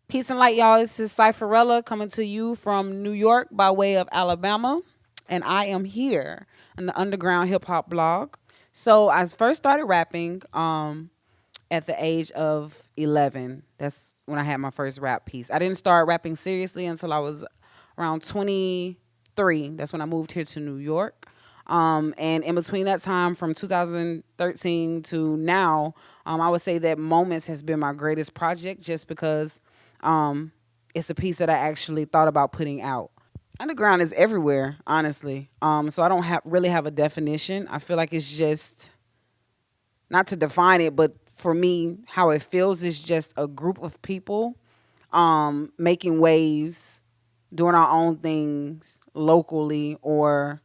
Peace and light, y'all. This is Cipherella coming to you from New York by way of Alabama. And I am here on the Underground Hip Hop Blog. So I first started rapping at the age of 11. That's when I had my first rap piece. I didn't start rapping seriously until I was around 23. That's when I moved here to New York. And in between that time, from 2013 to now, I would say that Moments has been my greatest project just because it's a piece that I actually thought about putting out. Underground is everywhere, honestly. So I don't really have a definition. I feel like it's just, not to define it, but for me, how it feels is just a group of people making waves, doing our own things locally or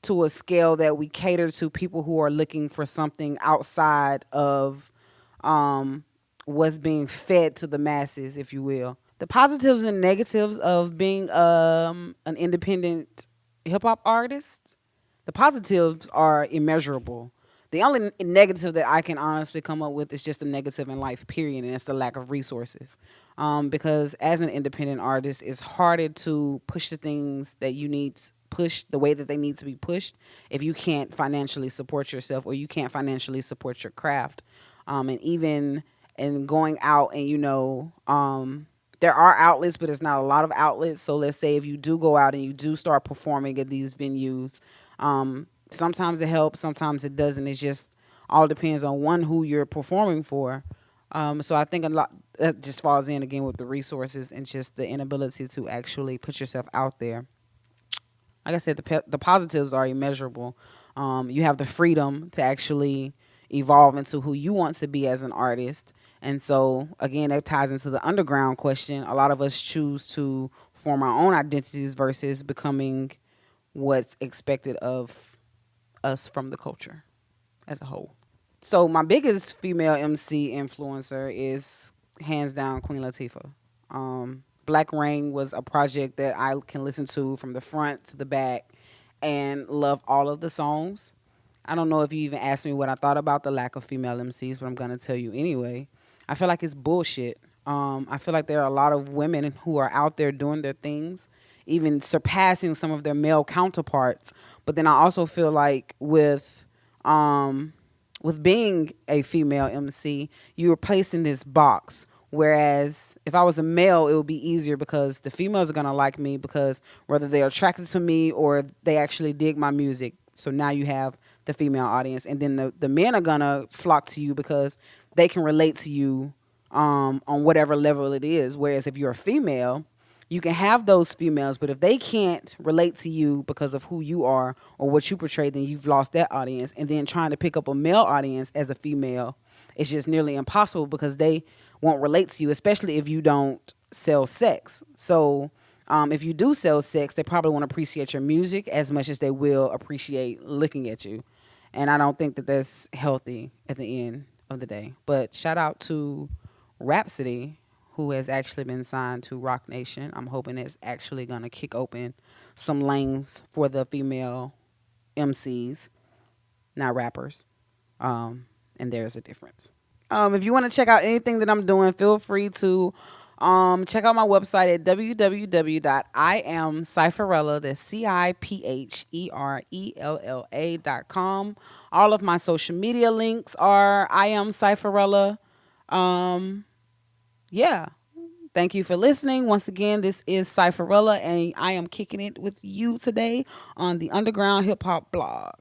to a scale that we cater to people who are looking for something outside of what's being fed to the masses, if you will. The positives and negatives of being an independent hip hop artist, the positives are immeasurable. The only negative that I can honestly come up with is just a negative in life, period, and it's the lack of resources. Because as an independent artist, it's harder to push the things that you need pushed the way that they need to be pushed if you can't financially support yourself or you can't financially support your craft. And even in going out and, there are outlets, but it's not a lot of outlets. So let's say if you do go out and you do start performing at these venues, sometimes it helps, sometimes it doesn't. It just all depends on one, who you're performing for. So I think a lot that just falls in again with the resources and just the inability to actually put yourself out there. Like I said, the positives are immeasurable. You have the freedom to actually evolve into who you want to be as an artist. And so, again, that ties into the underground question. A lot of us choose to form our own identities versus becoming what's expected of us from the culture as a whole. So my biggest female MC influencer is hands down Queen Latifah. Black Rain was a project that I can listen to from the front to the back and love all of the songs. I don't know if you even asked me what I thought about the lack of female MCs, but I'm going to tell you anyway. I feel like it's bullshit. I feel like there are a lot of women who are out there doing their things, even surpassing some of their male counterparts. But then I also feel like with being a female MC, you were placed in this box. Whereas if I was a male, it would be easier because the females are going to like me because whether they're attracted to me or they actually dig my music. So now you have the female audience. And then the men are going to flock to you because they can relate to you on whatever level it is. Whereas if you're a female, you can have those females, but if they can't relate to you because of who you are or what you portray, then you've lost that audience. And then trying to pick up a male audience as a female is just nearly impossible because they won't relate to you, especially if you don't sell sex. So if you do sell sex, they probably won't appreciate your music as much as they will appreciate looking at you. And I don't think that that's healthy at the end of the day. But shout out to Rhapsody, who has actually been signed to Rock Nation. I'm hoping it's actually going to kick open some lanes for the female MCs, not rappers. And there's a difference. If you want to check out anything that I'm doing, feel free to check out my website at www.iamcipherella, that's CIPHERELLA.com. All of my social media links are I am Cipherella. Yeah. Thank you for listening. Once again, this is Cipherella, and I am kicking it with you today on the Underground Hip Hop Blog.